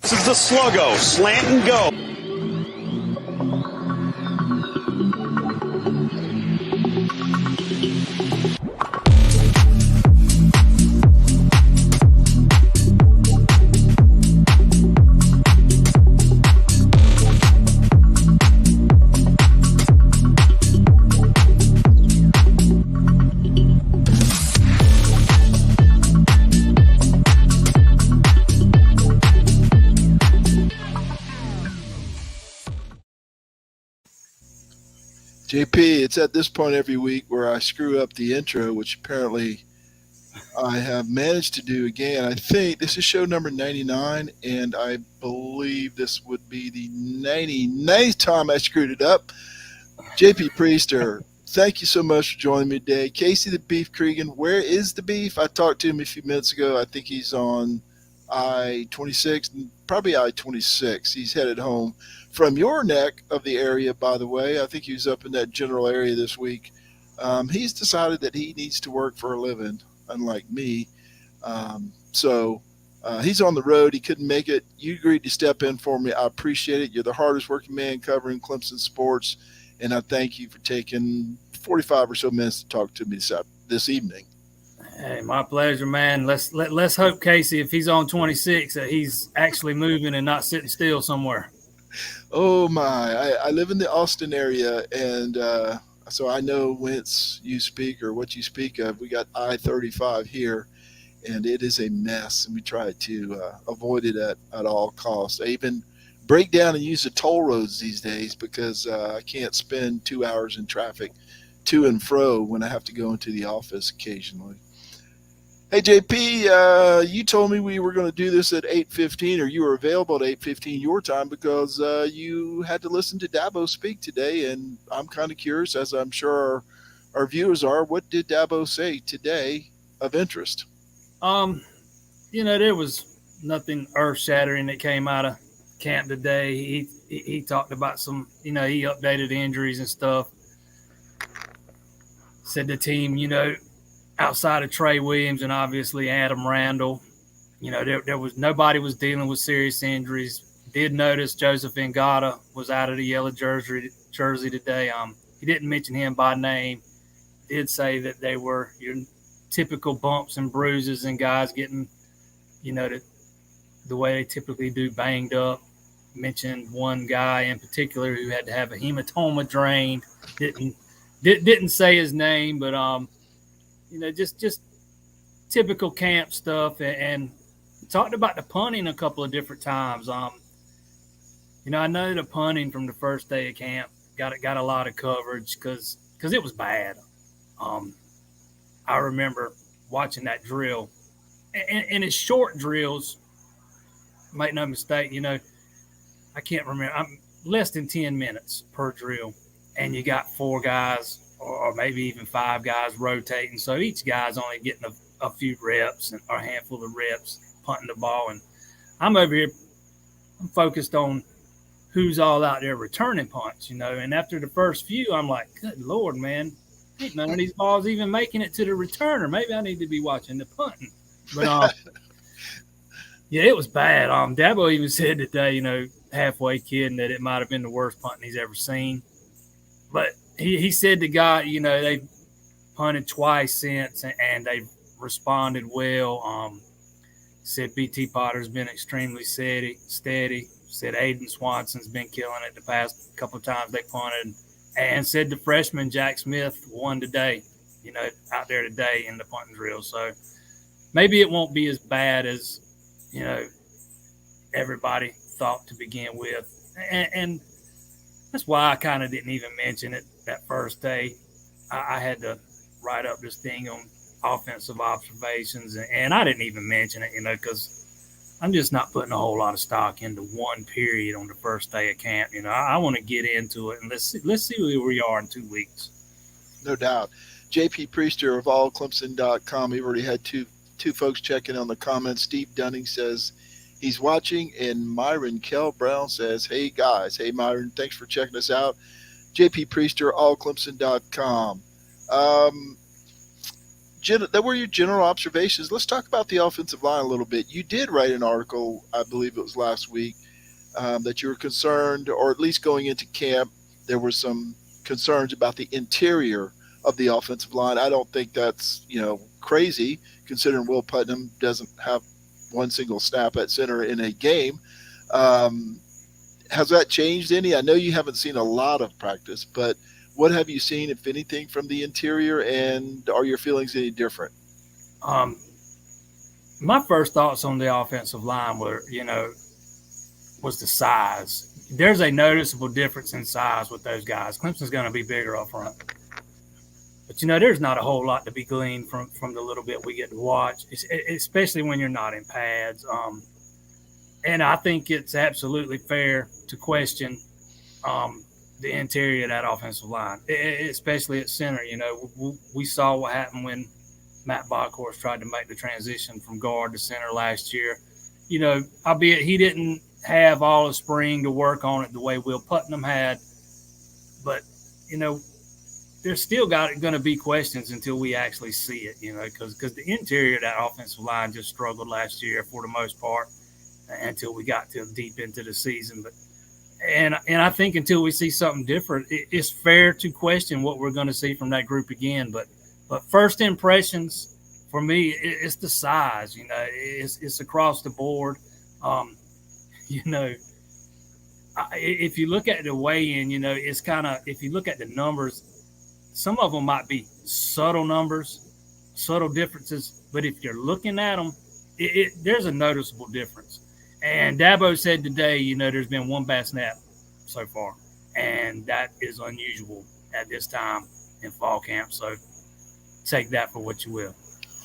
This is the SLUGGO, slant and go. JP, it's at this point every week where I screw up the intro, which apparently I have managed to do again. I think this is show number 99, and I believe this would be the 99th time I screwed it up. JP Priester, thank you so much for joining me today. Casey the Beef Cregan, where is the beef? I talked to him a few minutes ago. I think he's on I-26, probably I-26. He's headed home from your neck of the area, by the way. I think he was up in that general area this week. He's decided that he needs to work for a living, unlike me. So he's on the road. He couldn't make it. You agreed to step in for me. I appreciate it. You're the hardest working man covering Clemson sports, and I thank you for taking 45 or so minutes to talk to me this evening. Hey, my pleasure, man. Let's hope, Casey, if he's on 26, that he's actually moving and not sitting still somewhere. Oh my! I live in the Austin area, and so I know whence you speak or what you speak of. We got I-35 here, and it is a mess, and we try to avoid it at all costs. I even break down and use the toll roads these days because I can't spend 2 hours in traffic to and fro when I have to go into the office occasionally. Hey, JP, you told me we were going to do this at 8:15, or you were available at 8:15 your time because you had to listen to Dabo speak today, and I'm kind of curious, as I'm sure our viewers are, what did Dabo say today of interest? There was nothing earth-shattering that came out of camp today. He talked about some, he updated injuries and stuff. Said the team, outside of Trey Williams and obviously Adam Randall, there was nobody was dealing with serious injuries. Did notice Joseph Ngata was out of the yellow jersey today. He didn't mention him by name. Did say that they were your typical bumps and bruises and guys getting, the way they typically do, banged up. Mentioned one guy in particular who had to have a hematoma drained. Didn't say his name, but just typical camp stuff, and talked about the punting a couple of different times. I know the punting from the first day of camp got a lot of coverage because it was bad. I remember watching that drill, and it's short drills. Make no mistake, I can't remember. I'm less than 10 minutes per drill, and you got 4 guys or maybe even 5 guys rotating. So each guy's only getting a few reps or a handful of reps punting the ball. And I'm over here, I'm focused on who's all out there returning punts, And after the first few, I'm like, good Lord, man, ain't none of these balls even making it to the returner. Maybe I need to be watching the punting. But, yeah, it was bad. Dabo even said today, halfway kidding, that it might have been the worst punting he's ever seen. But he said the guy, they punted twice since, and they've responded well. Said BT Potter's been extremely steady. Said Aiden Swanson's been killing it the past couple of times they punted. And said the freshman Jack Smith won today, out there today in the punting drill. So maybe it won't be as bad as, everybody thought to begin with. And that's why I kind of didn't even mention it that first day. I had to write up this thing on offensive observations, and I didn't even mention it, because I'm just not putting a whole lot of stock into one period on the first day of camp. I want to get into it, and let's see where we are in 2 weeks. No doubt. JP Priester of allclemson.com. We've already had two folks checking on the comments. Steve Dunning says he's watching, and Myron Kell Brown says, hey, guys. Hey, Myron, thanks for checking us out. JP Priester, allclemson.com. that were your general observations. Let's talk about the offensive line a little bit. You did write an article, I believe it was last week, that you were concerned, or at least going into camp, there were some concerns about the interior of the offensive line. I don't think that's, crazy, considering Will Putnam doesn't have one single snap at center in a game. Has that changed any? I know you haven't seen a lot of practice, but what have you seen, if anything, from the interior, and are your feelings any different? My first thoughts on the offensive line were, was the size. There's a noticeable difference in size with those guys. Clemson's going to be bigger up front. But, there's not a whole lot to be gleaned from the little bit we get to watch, especially when you're not in pads. And I think it's absolutely fair to question the interior of that offensive line, especially at center. We saw what happened when Matt Bockhorst tried to make the transition from guard to center last year. Albeit he didn't have all the spring to work on it the way Will Putnam had. But, there's still going to be questions until we actually see it, because the interior of that offensive line just struggled last year for the most part until we got to deep into the season. And I think until we see something different, it's fair to question what we're going to see from that group again. But first impressions for me, it's the size. It's across the board. If you look at the weigh-in, it's kind of, if you look at the numbers, some of them might be subtle numbers, subtle differences. But if you're looking at them, there's a noticeable difference. And Dabo said today, there's been one bad snap so far, and that is unusual at this time in fall camp. So take that for what you will.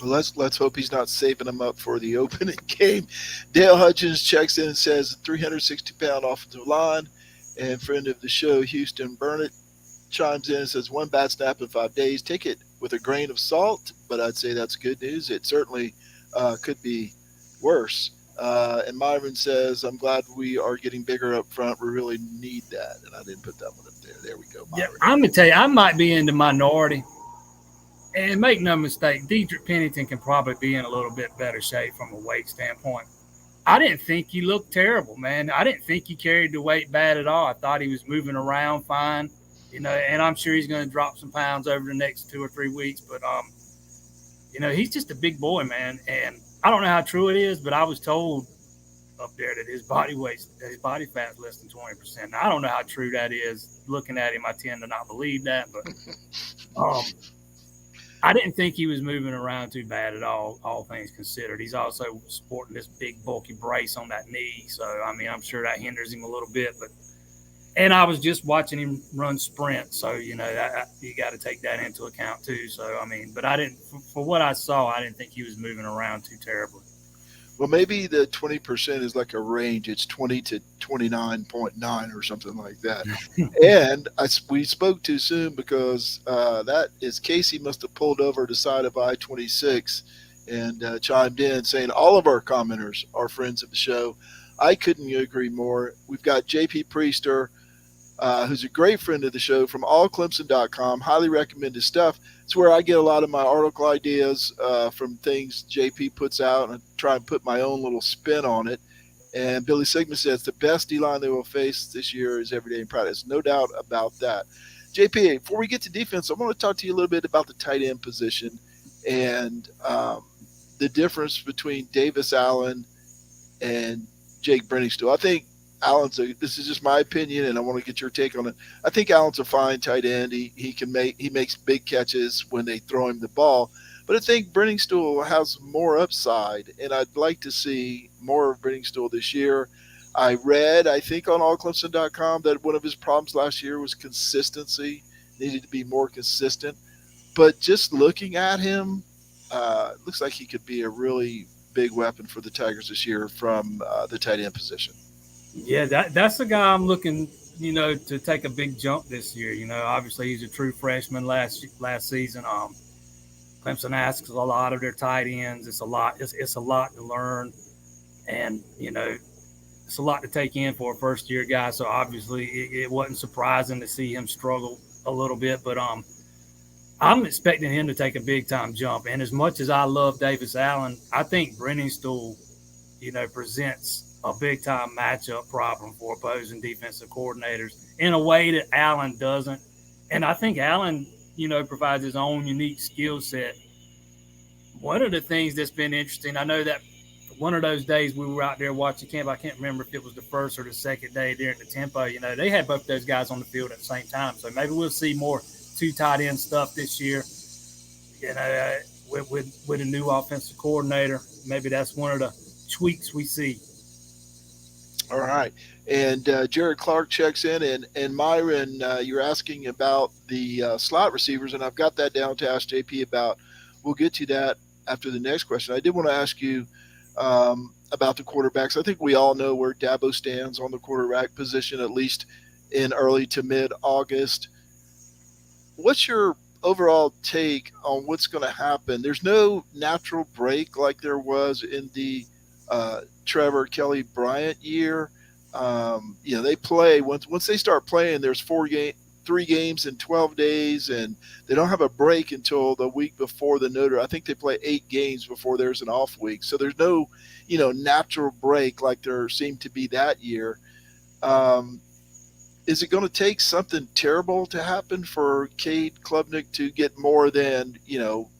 Well, let's hope he's not saving them up for the opening game. Dale Hutchins checks in and says 360-pound offensive line, and friend of the show, Houston Burnett, chimes in and says 1 bad snap in 5 days. Take it with a grain of salt, but I'd say that's good news. It certainly could be worse. And Myron says, I'm glad we are getting bigger up front. We really need that. And I didn't put that one up there. There we go, Myron. Yeah, I'm going to tell you, I might be in the minority. And make no mistake, Dedrick Pennington can probably be in a little bit better shape from a weight standpoint. I didn't think he looked terrible, man. I didn't think he carried the weight bad at all. I thought he was moving around fine, and I'm sure he's going to drop some pounds over the next 2 or 3 weeks. But, he's just a big boy, man. And I don't know how true it is, but I was told up there that his body fat is less than 20%. Now, I don't know how true that is. Looking at him, I tend to not believe that, but I didn't think he was moving around too bad at all things considered. He's also sporting this big, bulky brace on that knee. So, I'm sure that hinders him a little bit. And I was just watching him run sprint. So, you got to take that into account too. So, but I didn't, for what I saw, I didn't think he was moving around too terribly. Well, maybe the 20% is like a range. It's 20 to 29.9 or something like that. And we spoke too soon because that is Casey must have pulled over the side of I-26 and chimed in saying all of our commenters are friends of the show. I couldn't agree more. We've got JP Priester, who's a great friend of the show from allclemson.com. Highly recommend his stuff. It's where I get a lot of my article ideas from things JP puts out, and I try and put my own little spin on it. And Billy Sigma says the best D-line they will face this year is every day in practice. No doubt about that. JP, before we get to defense, I want to talk to you a little bit about the tight end position and the difference between Davis Allen and Jake Brenningstool. I think this is just my opinion, and I want to get your take on it. I think Allen's a fine tight end. He makes big catches when they throw him the ball, but I think Brenningstool has more upside, and I'd like to see more of Brenningstool this year. I read, I think on allclemson.com, that one of his problems last year was consistency. Needed to be more consistent, but just looking at him, it looks like he could be a really big weapon for the Tigers this year from the tight end position. Yeah, that's the guy I'm looking, to take a big jump this year. Obviously he's a true freshman last season. Clemson asks a lot of their tight ends. It's a lot to learn, and it's a lot to take in for a first year guy. So obviously it wasn't surprising to see him struggle a little bit, but I'm expecting him to take a big time jump. And as much as I love Davis Allen, I think Brenningstool, presents a big time matchup problem for opposing defensive coordinators in a way that Allen doesn't. And I think Allen, provides his own unique skill set. One of the things that's been interesting, I know that one of those days we were out there watching camp, I can't remember if it was the first or the second day during the tempo, they had both those guys on the field at the same time. So maybe we'll see more two tight end stuff this year, with a new offensive coordinator. Maybe that's one of the tweaks we see. All right. And Jared Clark checks in. And Myron, you're asking about the slot receivers, and I've got that down to ask JP about. We'll get to that after the next question. I did want to ask you about the quarterbacks. I think we all know where Dabo stands on the quarterback position, at least in early to mid-August. What's your overall take on what's going to happen? There's no natural break like there was in the Trevor Kelly Bryant year. They play once they start playing. There's 3 games in 12 days, and they don't have a break until the week before the Notre. I think they play 8 games before there's an off week. So there's no, natural break like there seemed to be that year. Is it going to take something terrible to happen for Cade Klubnik to get more than,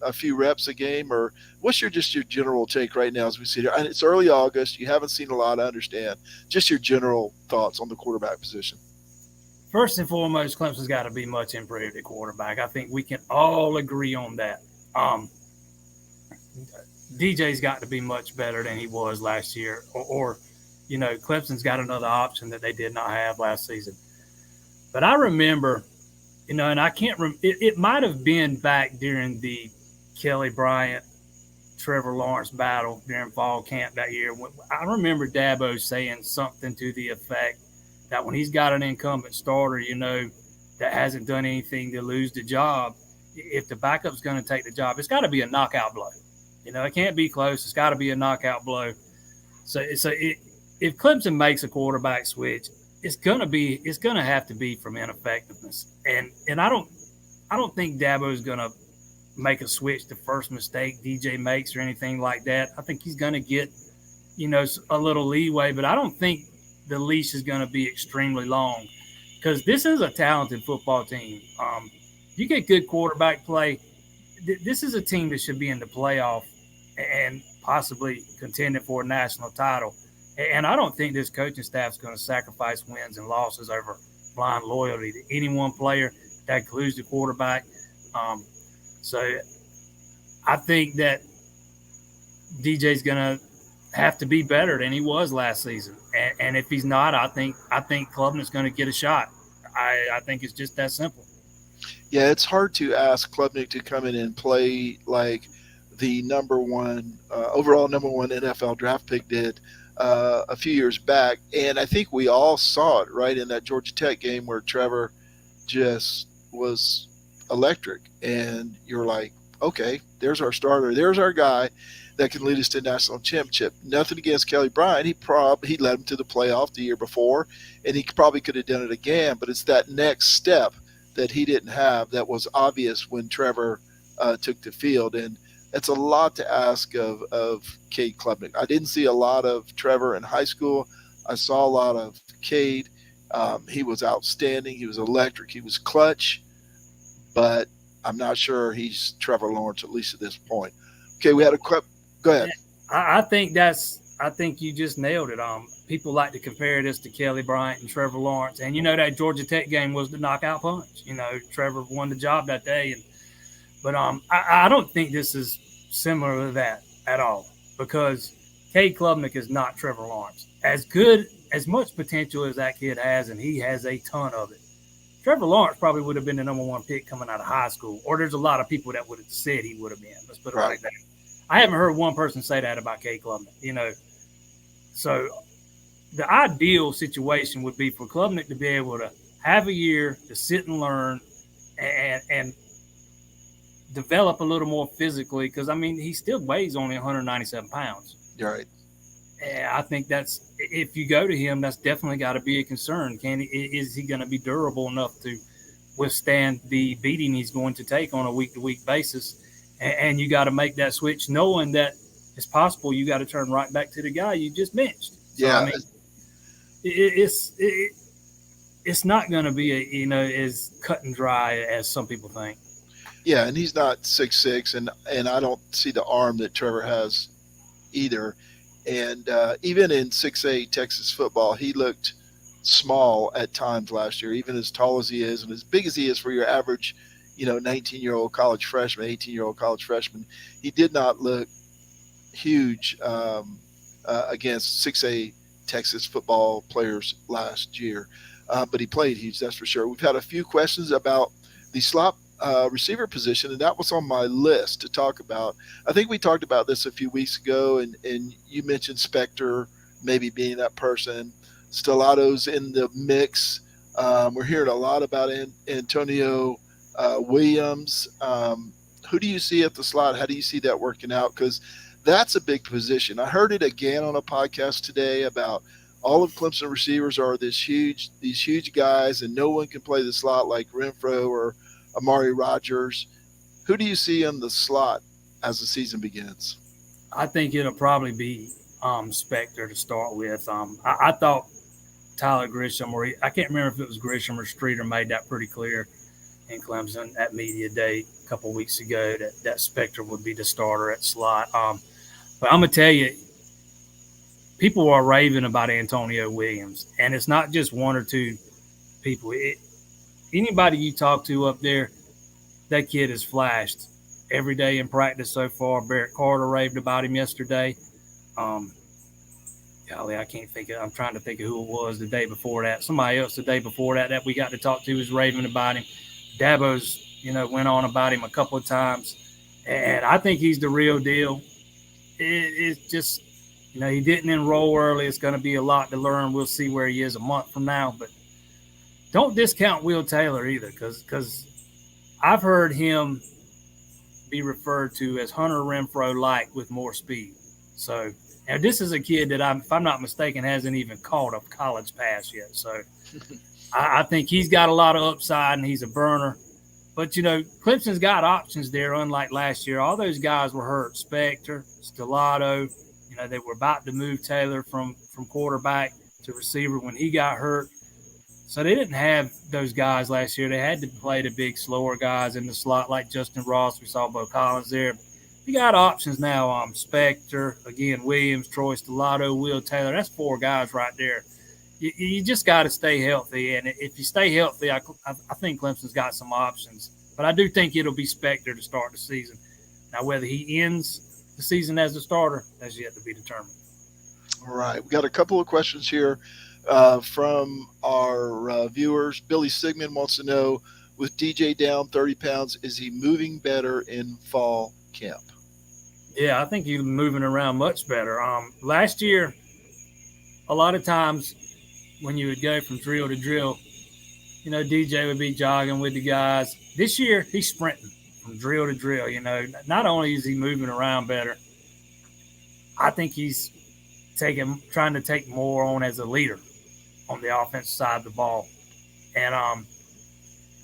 a few reps a game? Or what's your general take right now as we see here? And it's early August. You haven't seen a lot, I understand. Just your general thoughts on the quarterback position. First and foremost, Clemson's got to be much improved at quarterback. I think we can all agree on that. DJ's got to be much better than he was last year. Or Clemson's got another option that they did not have last season. But I remember, and I can't remember, it might have been back during the Kelly Bryant, Trevor Lawrence battle during fall camp that year. I remember Dabo saying something to the effect that when he's got an incumbent starter, that hasn't done anything to lose the job, if the backup's going to take the job, it's got to be a knockout blow. It can't be close. It's got to be a knockout blow. So if Clemson makes a quarterback switch, it's gonna have to be from ineffectiveness. And I don't think Dabo is gonna make a switch the first mistake DJ makes or anything like that. I think he's gonna get, a little leeway, but I don't think the leash is gonna be extremely long because this is a talented football team. You get good quarterback play. This is a team that should be in the playoff and possibly contending for a national title. And I don't think this coaching staff is going to sacrifice wins and losses over blind loyalty to any one player. That includes the quarterback. So I think that DJ's going to have to be better than he was last season. And if he's not, I think Klubnik's going to get a shot. I think it's just that simple. Yeah, it's hard to ask Klubnik to come in and play like the overall number one NFL draft pick did a few years back. And I think we all saw it right in that Georgia Tech game where Trevor just was electric. And you're like, okay, there's our starter. There's our guy that can lead us to a national championship. Nothing against Kelly Bryant. He led him to the playoff the year before, and he probably could have done it again. But it's that next step that he didn't have that was obvious when Trevor took the field. And that's a lot to ask of Cade Klubnik. I didn't see a lot of Trevor in high school. I saw a lot of Cade. He was outstanding. He was electric. He was clutch. But I'm not sure he's Trevor Lawrence, at least at this point. Okay, we had a clip. Go ahead. I think you just nailed it. People like to compare this to Kelly Bryant and Trevor Lawrence. And, that Georgia Tech game was the knockout punch. Trevor won the job that day. But I don't think this is similar to that at all because Cade Klubnik is not Trevor Lawrence. As much potential as that kid has, and he has a ton of it, Trevor Lawrence probably would have been the number one pick coming out of high school, or there's a lot of people that would have said he would have been. Let's put it like that. I haven't heard one person say that about Cade Klubnik, So the ideal situation would be for Klubnik to be able to have a year to sit and learn and develop a little more physically because, he still weighs only 197 pounds. Right. And I think if you go to him, that's definitely got to be a concern. Is he going to be durable enough to withstand the beating he's going to take on a week-to-week basis. And you got to make that switch knowing that it's possible you got to turn right back to the guy you just benched. So, Yeah. I mean, it's not going to be as cut and dry as some people think. Yeah, and he's not 6'6", and I don't see the arm that Trevor has either. And even in 6A Texas football, he looked small at times last year, even as tall as he is and as big as he is for your average, 19-year-old college freshman, 18-year-old college freshman. He did not look huge against 6A Texas football players last year, but he played huge, that's for sure. We've had a few questions about the slot receiver position, and that was on my list to talk about. I think we talked about this a few weeks ago, and you mentioned Spector maybe being that person. Stelato's in the mix. We're hearing a lot about Antonio Williams. Who do you see at the slot? How do you see that working out? Because that's a big position. I heard it again on a podcast today about all of Clemson receivers are these huge guys, and no one can play the slot like Renfro or Amari Rogers. Who do you see in the slot as the season begins? I think it'll probably be Spector to start with. I thought Tyler Grisham, or I can't remember if it was Grisham or Streeter, made that pretty clear in Clemson at media day a couple of weeks ago that Spector would be the starter at slot. But I'm going to tell you, people are raving about Antonio Williams, and it's not just one or two people. Anybody you talk to up there, that kid has flashed every day in practice so far. Barrett Carter raved about him yesterday. Golly, I can't think of. I'm trying to think of who it was the day before that. Somebody else the day before that we got to talk to was raving about him. Dabo's, went on about him a couple of times, and I think he's the real deal. It's just, he didn't enroll early. It's going to be a lot to learn. We'll see where he is a month from now, but don't discount Will Taylor either, because I've heard him be referred to as Hunter Renfro-like with more speed. So, and this is a kid that, if I'm not mistaken, hasn't even caught a college pass yet. So I think he's got a lot of upside, and he's a burner. But, Clemson's got options there, unlike last year. All those guys were hurt. Spector, Stellato, they were about to move Taylor from quarterback to receiver when he got hurt. So they didn't have those guys last year. They had to play the big, slower guys in the slot like Justin Ross. We saw Bo Collins there. We got options now. Spector, again, Williams, Troy Stellato, Will Taylor. That's 4 guys right there. You just got to stay healthy. And if you stay healthy, I think Clemson's got some options. But I do think it'll be Spector to start the season. Now, whether he ends the season as a starter, that's yet to be determined. All right. We got a couple of questions here from our viewers. Billy Sigmund wants to know, with DJ down 30 pounds, is he moving better in fall camp? Yeah, I think he's moving around much better. Last year, a lot of times when you would go from drill to drill, DJ would be jogging with the guys. This year, he's sprinting from drill to drill. Not only is he moving around better, I think he's trying to take more on as a leader on the offensive side of the ball. And,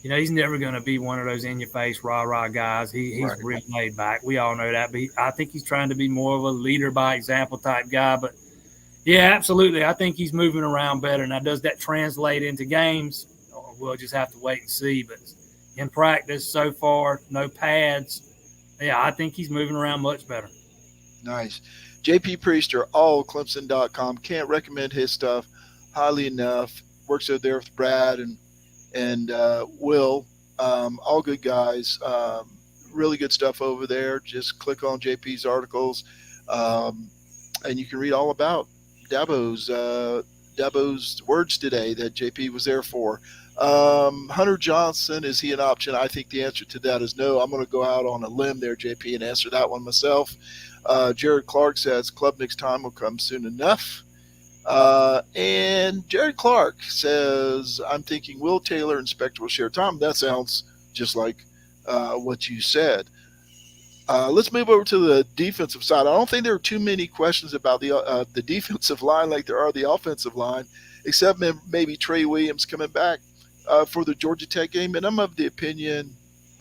he's never going to be one of those in-your-face, rah-rah guys. He's right. Real laid back. We all know that. But I think he's trying to be more of a leader-by-example type guy. But, yeah, absolutely. I think he's moving around better. Now, does that translate into games? We'll just have to wait and see. But in practice so far, no pads. Yeah, I think he's moving around much better. Nice. JP Priester, allclemson.com. Can't recommend his stuff highly enough. Works over there with Brad and Will. All good guys. Really good stuff over there. Just click on JP's articles, and you can read all about Dabo's words today that JP was there for. Hunter Johnson, is he an option? I think the answer to that is no. I'm going to go out on a limb there, JP, and answer that one myself. Jared Clark says Klubnik's time will come soon enough. And Jared Clark says, I'm thinking Will Taylor and Spector will share time. That sounds just like what you said. Let's move over to the defensive side. I don't think there are too many questions about the defensive line like there are the offensive line, except maybe Trey Williams coming back. for the Georgia Tech game, and I'm of the opinion,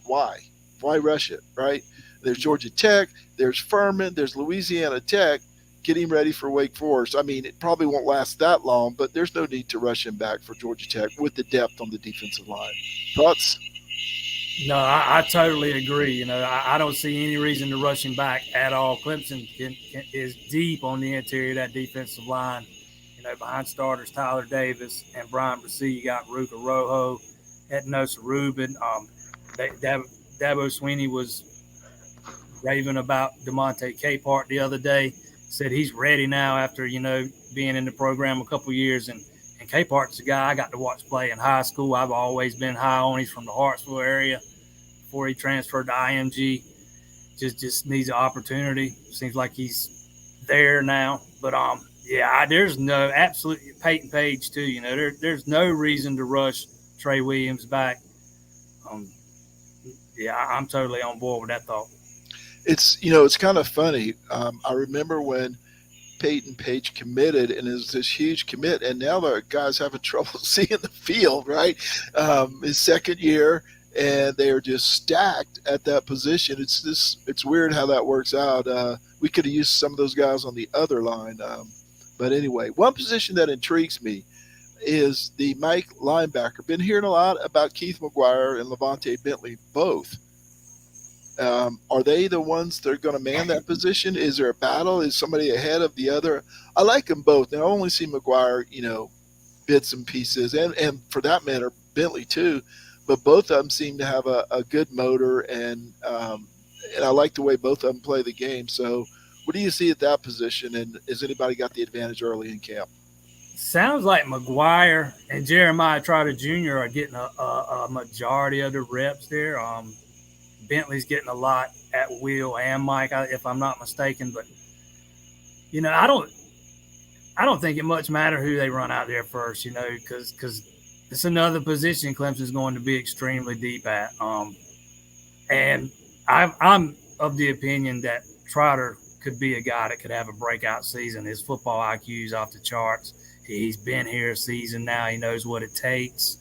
why? Why rush it, right? There's Georgia Tech, there's Furman, there's Louisiana Tech getting ready for Wake Forest. I mean, it probably won't last that long, but there's no need to rush him back for Georgia Tech with the depth on the defensive line. Thoughts? No, I totally agree. You know, I don't see any reason to rush him back at all. Clemson is deep on the interior of that defensive line. You know, behind starters Tyler Davis and Brian Brissy, you got Ruka Rojo, Etnosa Rubin. Dabo Sweeney was raving about DeMonte Capehart the other day. Said he's ready now after, you know, being in the program a couple years. And Capehart's a guy I got to watch play in high school. I've always been high on. He's from the Hartsville area before he transferred to IMG. Just needs an opportunity. Seems like he's there now. But yeah, there's no absolutely Peyton Page too. You know, there's no reason to rush Trey Williams back. Yeah, I'm totally on board with that thought. It's, you know, it's kind of funny. I remember when Peyton Page committed, and it was this huge commit, and now the guy's having trouble seeing the field, right? His second year, and they are just stacked at that position. It's weird how that works out. We could have used some of those guys on the other line. But anyway, one position that intrigues me is the Mike linebacker. Been hearing a lot about Keith McGuire and Levante Bentley both. Are they the ones that are going to man that position? Is there a battle? Is somebody ahead of the other? I like them both. Now, I only see McGuire, you know, bits and pieces, and for that matter, Bentley too. But both of them seem to have a good motor, and I like the way both of them play the game. So what do you see at that position, and has anybody got the advantage early in camp? Sounds like McGuire and Jeremiah Trotter Jr. are getting a majority of the reps there. Bentley's getting a lot at Will and Mike, if I'm not mistaken. But, you know, I don't think it much matter who they run out there first, you know, because it's another position Clemson's going to be extremely deep at. And I'm of the opinion that Trotter could be a guy that could have a breakout season. His football IQ is off the charts. He's been here a season now. He knows what it takes.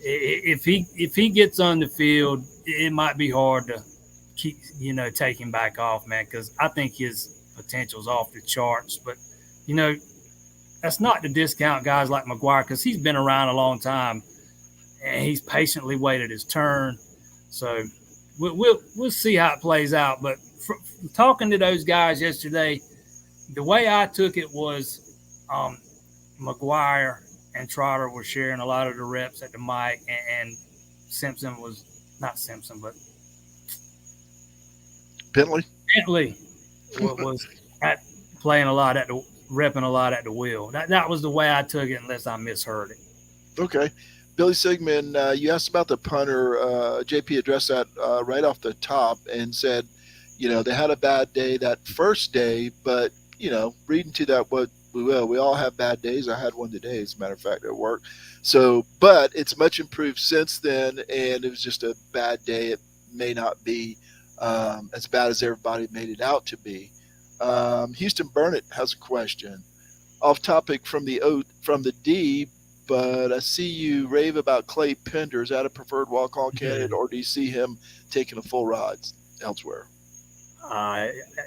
If he gets on the field, it might be hard to keep, you know, take him back off, man, because I think his potential's off the charts. But, you know, that's not to discount guys like McGuire, because he's been around a long time and he's patiently waited his turn. So we'll see how it plays out. But from talking to those guys yesterday, the way I took it was McGuire and Trotter were sharing a lot of the reps at the mic, and Simpson was not Simpson, but Bentley was playing a lot repping a lot at the wheel. That was the way I took it, unless I misheard it. Okay. Billy Sigmund, you asked about the punter. JP addressed that right off the top and said, you know, they had a bad day that first day, but, you know, reading to that, what we will. We all have bad days. I had one today, as a matter of fact, at work. So, but it's much improved since then, and it was just a bad day. It may not be as bad as everybody made it out to be. Houston Burnett has a question. Off topic from the D, but I see you rave about Clay Pender. Is that a preferred walk-on candidate, or do you see him taking a full ride elsewhere?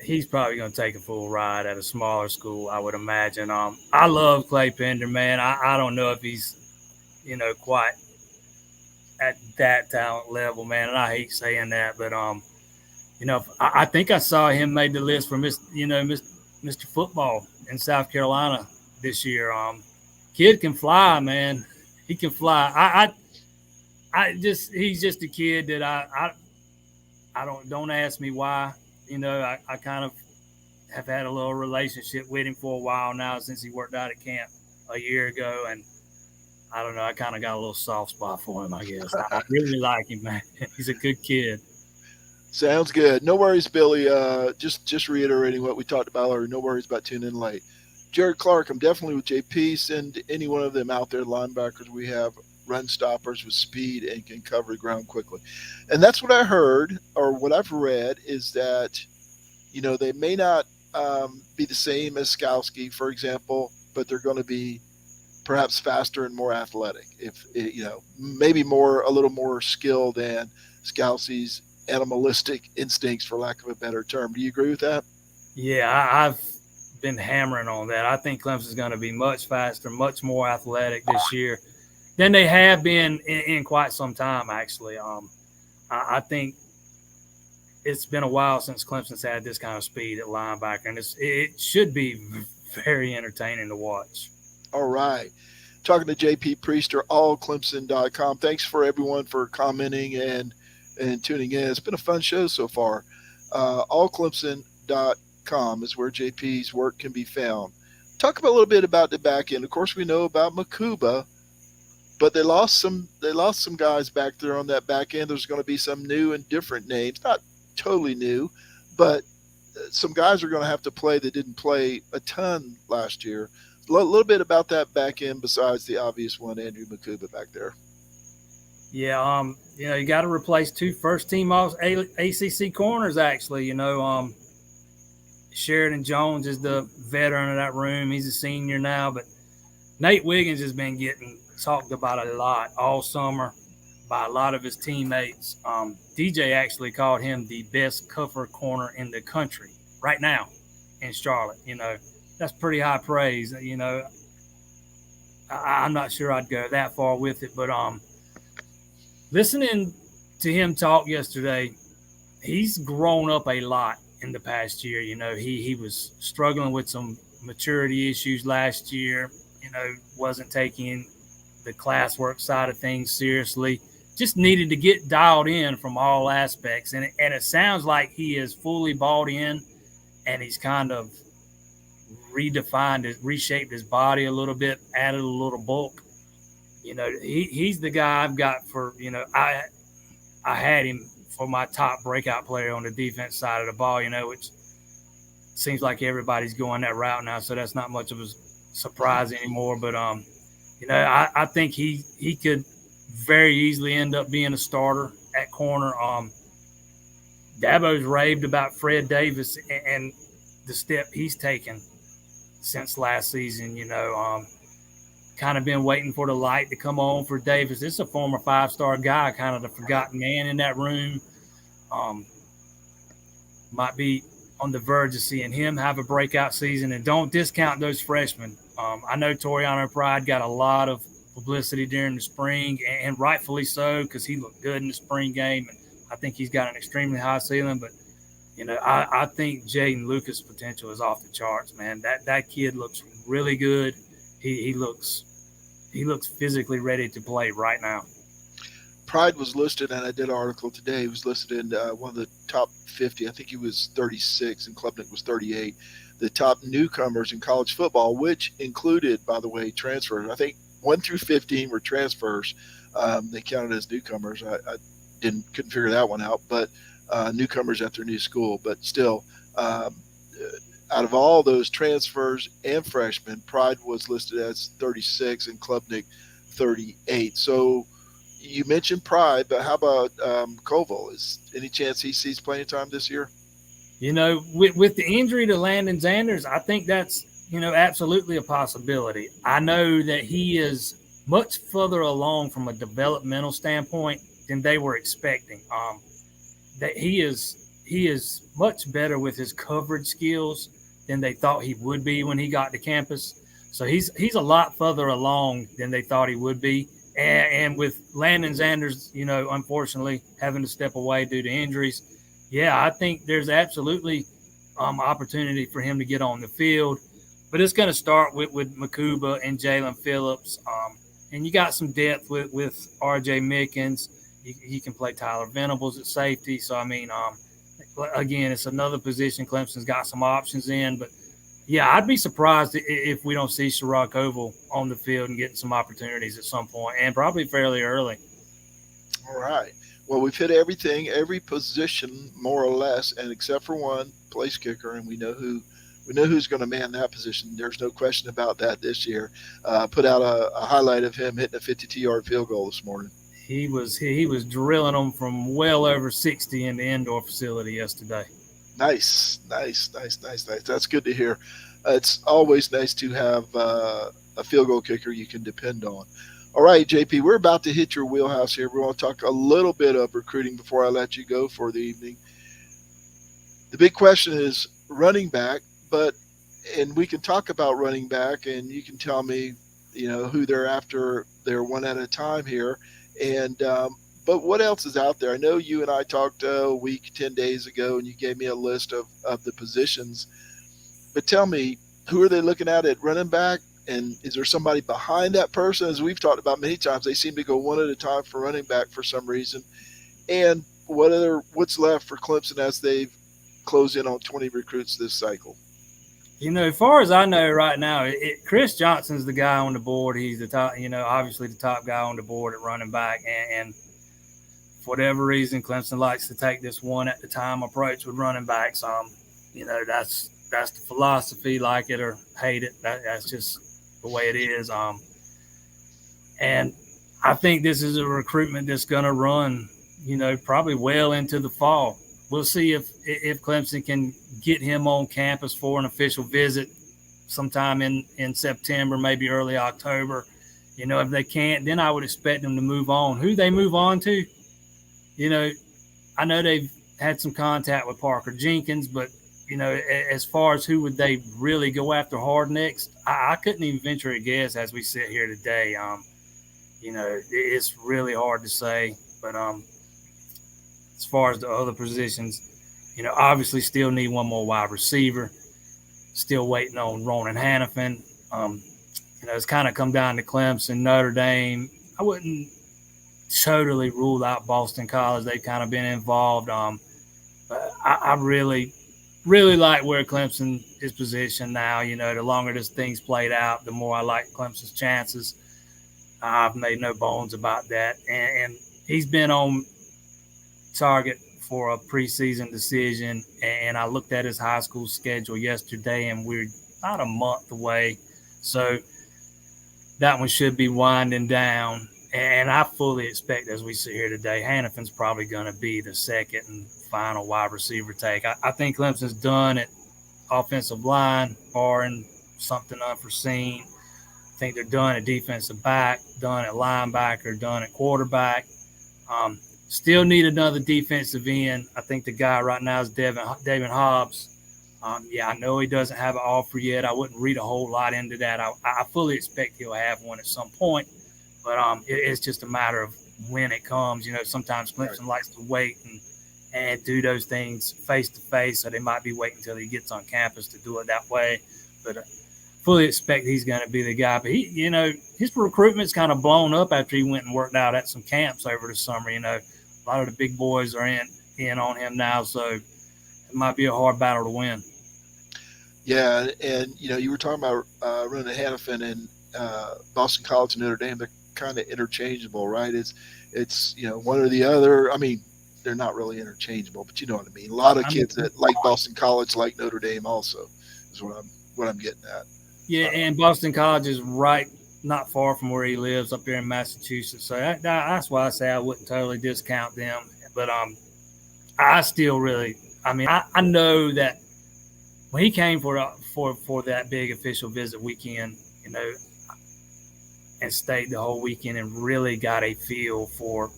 He's probably going to take a full ride at a smaller school, I would imagine. I love Clay Pender, man. I don't know if he's, you know, quite at that talent level, man. And I hate saying that, but you know, I think I saw him made the list for Mr. Football in South Carolina this year. Kid can fly, man. He can fly. He's just a kid that I don't ask me why. You know, I kind of have had a little relationship with him for a while now, since he worked out at camp a year ago. And I don't know, I kind of got a little soft spot for him, I guess. I really like him, man. He's a good kid. Sounds good. No worries, Billy. Just reiterating what we talked about earlier. No worries about tuning in late. Jared Clark, I'm definitely with JP. Send any one of them out there, linebackers. We have run stoppers with speed and can cover the ground quickly. And that's what I heard, or what I've read, is that, you know, they may not be the same as Skowski, for example, but they're going to be perhaps faster and more athletic. If you know, maybe a little more skill than Scalzi's animalistic instincts, for lack of a better term. Do you agree with that? Yeah, I've been hammering on that. I think Clemson's going to be much faster, much more athletic this year than they have been in quite some time, actually. I think it's been a while since Clemson's had this kind of speed at linebacker, and it should be very entertaining to watch. All right. Talking to JP Priester, allclemson.com. Thanks for everyone for commenting and tuning in. It's been a fun show so far. Allclemson.com is where JP's work can be found. Talk a little bit about the back end. Of course, we know about Makuba, but they lost some guys back there on that back end. There's going to be some new and different names, not totally new, but some guys are going to have to play that didn't play a ton last year. A little bit about that back end besides the obvious one, Andrew Makuba back there. Yeah, you got to replace 2 first-team ACC corners, actually. Sheridan Jones is the veteran of that room. He's a senior now, but Nate Wiggins has been getting talked about a lot all summer by a lot of his teammates. DJ actually called him the best cover corner in the country right now in Charlotte. That's pretty high praise. I'm not sure I'd go that far with it, but listening to him talk yesterday, he's grown up a lot in the past year. He was struggling with some maturity issues last year, wasn't taking the classwork side of things seriously, just needed to get dialed in from all aspects. And it sounds like he is fully bought in, and he's kind of reshaped his body a little bit, added a little bulk. He's the guy I've got for, I had him for my top breakout player on the defense side of the ball, which seems like everybody's going that route now, so that's not much of a surprise anymore. But, I think he could very easily end up being a starter at corner. Dabo's raved about Fred Davis and the step he's taken since last season. Kind of been waiting for the light to come on for Davis. This is a former 5-star guy, kind of the forgotten man in that room. Might be on the verge of seeing him have a breakout season, and don't discount those freshmen. I know Toriano Pride got a lot of publicity during the spring, and rightfully so, because he looked good in the spring game, and I think he's got an extremely high ceiling. But I think Jaden Lucas' potential is off the charts, man. That kid looks really good. He looks physically ready to play right now. Pride was listed, and I did an article today. He was listed in one of the top 50. I think he was 36, and Klubnik was 38. The top newcomers in college football, which included, by the way, transfers. I think 1 through 15 were transfers. They counted as newcomers. I couldn't figure that one out, but newcomers at their new school. But still, out of all those transfers and freshmen, Pride was listed as 36 and Klubnik 38. So you mentioned Pride, but how about Koval? Is any chance he sees playing time this year? With the injury to Landon Zanders, I think that's, absolutely a possibility. I know that he is much further along from a developmental standpoint than they were expecting. That he is much better with his coverage skills than they thought he would be when he got to campus. So he's a lot further along than they thought he would be. And with Landon Zanders, unfortunately having to step away due to injuries, I think there's absolutely opportunity for him to get on the field. But it's going to start with Makuba and Jalen Phillips. And you got some depth with R.J. Mickens. You can play Tyler Venables at safety. So, again, it's another position Clemson's got some options in. But, I'd be surprised if we don't see Sherrod Koval on the field and getting some opportunities at some point, and probably fairly early. All right. Well, we've hit every position more or less, and except for one, place kicker, and we know who's going to man that position. There's no question about that this year. Put out a highlight of him hitting a 52-yard field goal this morning. He was drilling them from well over 60 in the indoor facility yesterday. Nice. That's good to hear. It's always nice to have a field goal kicker you can depend on. All right, JP, we're about to hit your wheelhouse here. We want to talk a little bit of recruiting before I let you go for the evening. The big question is running back, and we can talk about running back, and you can tell me, who they're after. They're one at a time here, and but what else is out there? I know you and I talked a week, 10 days ago, and you gave me a list of the positions. But tell me, who are they looking at running back? And is there somebody behind that person? As we've talked about many times, they seem to go one at a time for running back for some reason. And what's left for Clemson as they've closed in on 20 recruits this cycle? As far as I know right now, Chris Johnson's the guy on the board. He's the top, obviously the top guy on the board at running back. And for whatever reason, Clemson likes to take this one at the time approach with running backs. That's the philosophy, like it or hate it. That's just the way it is. And I think this is a recruitment that's going to run, probably well into the fall. We'll see if Clemson can get him on campus for an official visit sometime in September, maybe early October. If they can't, then I would expect them to move on. Who they move on to, I know they've had some contact with Parker Jenkins, but, as far as who would they really go after hard next, I couldn't even venture a guess as we sit here today. It's really hard to say, but as far as the other positions, obviously still need one more wide receiver. Still waiting on Ronan Hannafin. It's kind of come down to Clemson, Notre Dame. I wouldn't totally rule out Boston College. They've kind of been involved. But I really like where Clemson is positioned now. The longer this thing's played out, the more I like Clemson's chances. I've made no bones about that. And he's been on target for a preseason decision, and I looked at his high school schedule yesterday, and we're about a month away, so that one should be winding down. And I fully expect, as we sit here today, Hannafin's probably going to be the second and final wide receiver take. I think Clemson's done at offensive line, barring something unforeseen. I think they're done at defensive back, done at linebacker, done at quarterback. Still need another defensive end. I think the guy right now is David Hobbs. I know he doesn't have an offer yet. I wouldn't read a whole lot into that. I fully expect he'll have one at some point, but it's just a matter of when it comes. Sometimes Clemson likes to wait and do those things face to face, so they might be waiting until he gets on campus to do it that way. But fully expect he's going to be the guy. But his recruitment's kind of blown up after he went and worked out at some camps over the summer. A lot of the big boys are in on him now, so it might be a hard battle to win. Yeah, and you were talking about Ronan Hannafin and Boston College and Notre Dame. They're kind of interchangeable, right? It's one or the other. I mean, they're not really interchangeable, but you know what I mean. A lot of kids that like Boston College like Notre Dame also is what I'm getting at. Yeah, and Boston College is right not far from where he lives up here in Massachusetts. So that's why I say I wouldn't totally discount them. But I still really – I know that when he came for that big official visit weekend, and stayed the whole weekend and really got a feel for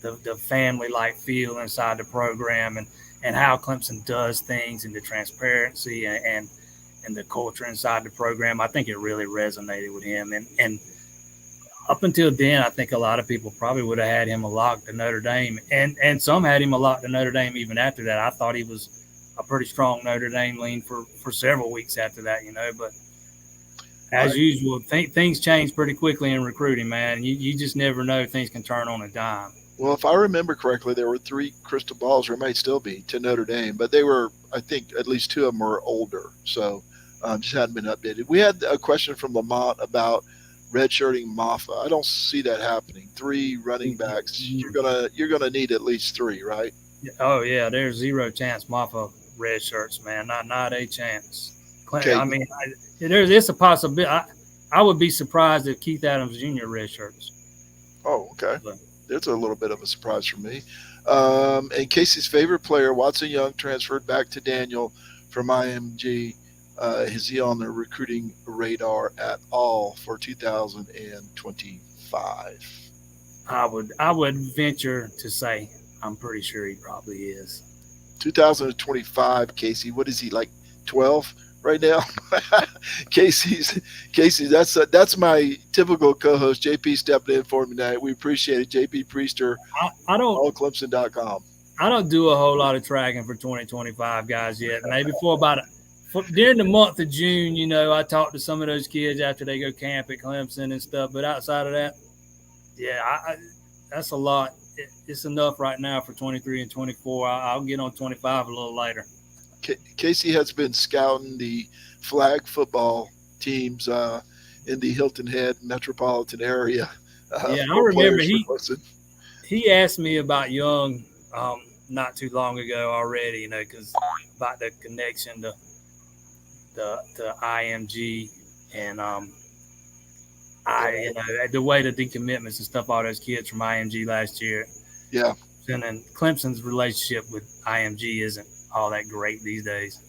the family-like feel inside the program and how Clemson does things and the transparency and the culture inside the program, I think it really resonated with him. And up until then, I think a lot of people probably would have had him a lock to Notre Dame. And some had him a lock to Notre Dame even after that. I thought he was a pretty strong Notre Dame lean for several weeks after that, But as usual, things change pretty quickly in recruiting, man. You just never know. Things can turn on a dime. Well, if I remember correctly, there were 3 crystal balls, or it might still be, to Notre Dame. But they were, I think, at least 2 of them were older. So just hadn't been updated. We had a question from Lamont about redshirting Maffa. I don't see that happening. 3 running backs. You're gonna need at least 3, right? Oh yeah, there's zero chance Maffa redshirts, man. Not a chance. Okay. I mean, it's a possibility. I would be surprised if Keith Adams Jr. redshirts. Oh, okay. It's a little bit of a surprise for me. And Casey's favorite player, Watson Young, transferred back to Daniel from IMG. Is he on the recruiting radar at all for 2025? I would venture to say I'm pretty sure he probably is. 2025, Casey. What is he, like 12 right now? Casey. That's my typical co-host. JP stepped in for me tonight. We appreciate it. JP Priester, I don't allclemson.com. I don't do a whole lot of tracking for 2025 guys yet. Maybe during the month of June, I talk to some of those kids after they go camp at Clemson and stuff. But outside of that, yeah, that's a lot. It's enough right now for 23 and 24. I'll get on 25 a little later. Casey has been scouting the flag football teams in the Hilton Head metropolitan area. I remember he asked me about Young not too long ago already, because about the connection to IMG and the way the decommitments and stuff, all those kids from IMG last year. Yeah. And then Clemson's relationship with IMG isn't all that great these days.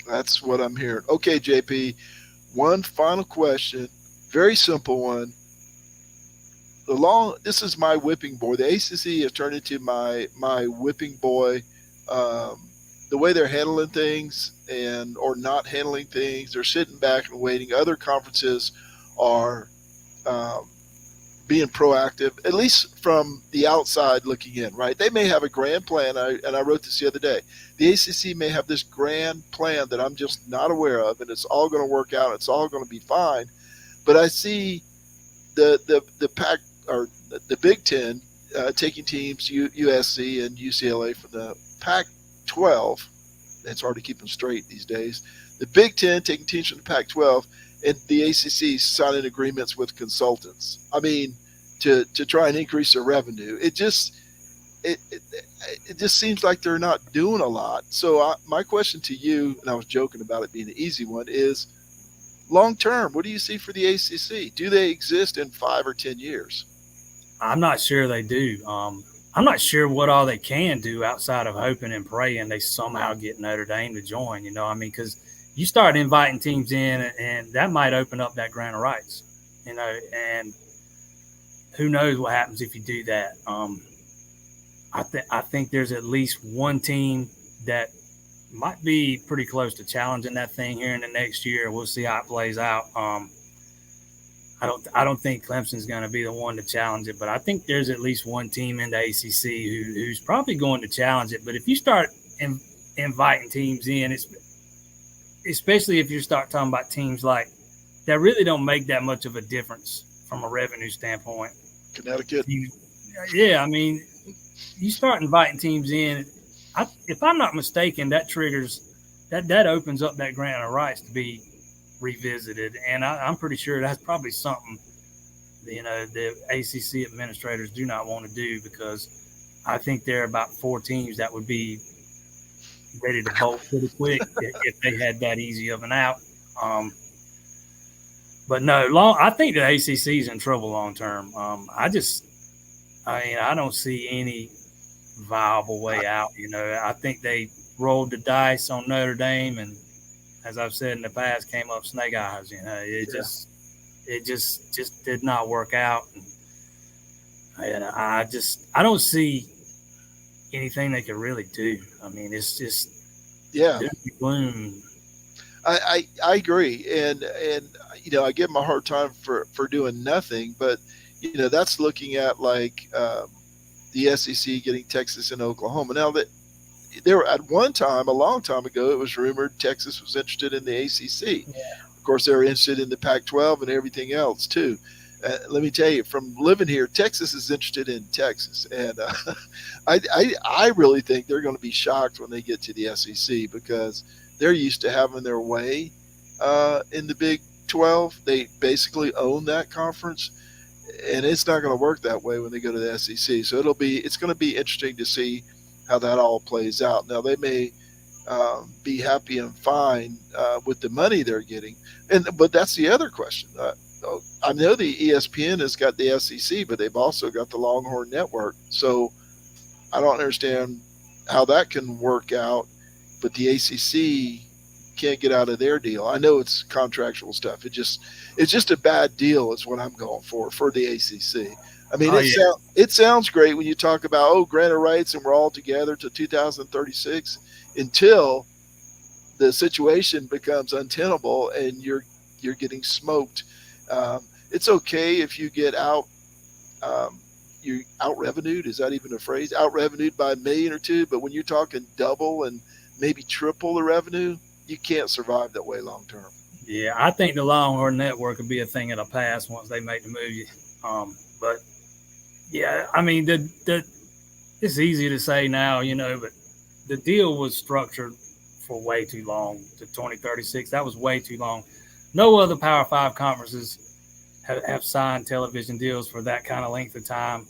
That's what I'm hearing. Okay, JP, one final question, very simple one. This is my whipping boy. The ACC has turned into my whipping boy. The way they're handling things or not handling things, they're sitting back and waiting. Other conferences are being proactive, at least from the outside looking in, right? They may have a grand plan, and I wrote this the other day. The ACC may have this grand plan that I'm just not aware of, and it's all going to work out. It's all going to be fine. But I see the Pac or the Big Ten taking teams, USC and UCLA from the Pac-12. It's hard to keep them straight these days. The Big Ten taking teams from the Pac-12, and the ACC signing agreements with consultants. I mean, to try and increase their revenue. It just seems like they're not doing a lot. So my question to you, and I was joking about it being an easy one, is long term, what do you see for the ACC? Do they exist in 5 or 10 years? I'm not sure they do. I'm not sure what all they can do outside of hoping and praying they somehow get Notre Dame to join. Because you start inviting teams in, and that might open up that grant of rights, and who knows what happens if you do that. I think there's at least one team that might be pretty close to challenging that thing here in the next year. We'll see how it plays out. I don't think Clemson's going to be the one to challenge it, but I think there's at least one team in the ACC who's probably going to challenge it. But if you start inviting teams in, especially if you start talking about teams like that really don't make that much of a difference from a revenue standpoint. Connecticut. Yeah, I mean, you start inviting teams in. If I'm not mistaken, that triggers that opens up that grant of rights to be revisited, and I'm pretty sure that's probably something the ACC administrators do not want to do, because I think there are about 4 teams that would be ready to bolt pretty quick if they had that easy of an out. But no, I think the ACC is in trouble long term. I don't see any viable way out. I think they rolled the dice on Notre Dame, and as I've said in the past, came up snake eyes. It just did not work out. And I don't see anything they could really do. I mean, it's just gloom. I agree, and I give them a hard time for doing nothing, but that's looking at like the SEC getting Texas and Oklahoma. Now that there at one time, a long time ago, it was rumored Texas was interested in the ACC. Yeah. Of course, they were interested in the Pac-12 and everything else too. Let me tell you, from living here, Texas is interested in Texas, and I really think they're going to be shocked when they get to the SEC, because they're used to having their way in the Big 12. They basically own that conference, and it's not going to work that way when they go to the SEC. So it's going to be interesting to see how that all plays out. Now, they may be happy and fine with the money they're getting, but that's the other question. I know the ESPN has got the SEC, but they've also got the Longhorn Network. So I don't understand how that can work out. But the ACC can't get out of their deal. I know it's contractual stuff. It's just a bad deal is what I'm going for the ACC. I mean, it sounds great when you talk about, granted rights and we're all together to 2036 until the situation becomes untenable and you're getting smoked. It's okay if you get you're out revenued. Is that even a phrase? Out revenued by $1 million or $2 million. But when you're talking double and maybe triple the revenue, you can't survive that way long term. Yeah, I think the Longhorn Network would be a thing of the past once they make the move. But yeah, I mean, it's easy to say now, but the deal was structured for way too long to 2036. That was way too long. No other Power 5 conferences have signed television deals for that kind of length of time.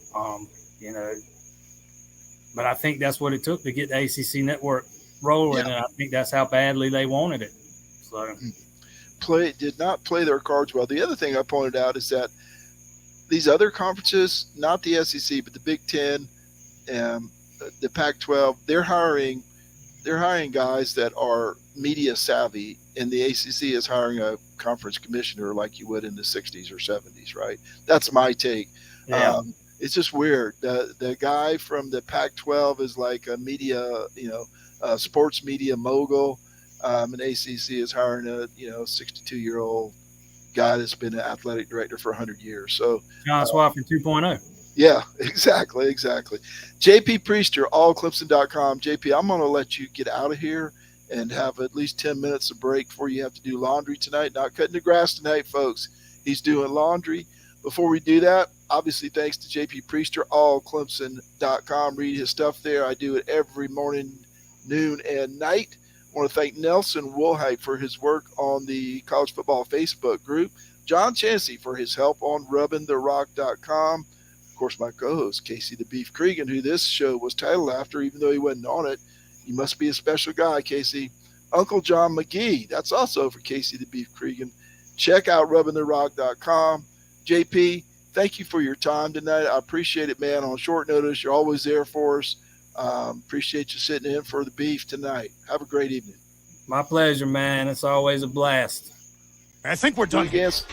But I think that's what it took to get the ACC network rolling, and I think that's how badly they wanted it. So did not play their cards well. The other thing I pointed out is that these other conferences, not the SEC, but the Big Ten and the Pac-12, they're hiring guys that are media savvy, and the ACC is hiring a conference commissioner like you would in the 60s or 70s, right? That's my take. Yeah. It's just weird. The guy from the Pac-12 is like a media, sports media mogul, and ACC is hiring a 62-year-old guy that's been an athletic director for 100 years. So John Swafford 2.0. Yeah, exactly. JP Priester, allclemson.com. JP, I'm going to let you get out of here and have at least 10 minutes of break before you have to do laundry tonight. Not cutting the grass tonight, folks. He's doing laundry. Before we do that, obviously thanks to JP Priester, allclemson.com. Read his stuff there. I do it every morning, noon, and night. I want to thank Nelson Woolhype for his work on the college football Facebook group. John Chansey for his help on rubbingtherock.com. Of course, my co-host, Casey the Beef Cregan, who this show was titled after, even though he wasn't on it. You must be a special guy, Casey. Uncle John McGee, that's also for Casey the Beef Cregan. Check out rubbingtherock.com. JP, thank you for your time tonight. I appreciate it, man. On short notice, you're always there for us. Appreciate you sitting in for the beef tonight. Have a great evening. My pleasure, man. It's always a blast. I think we're done. Against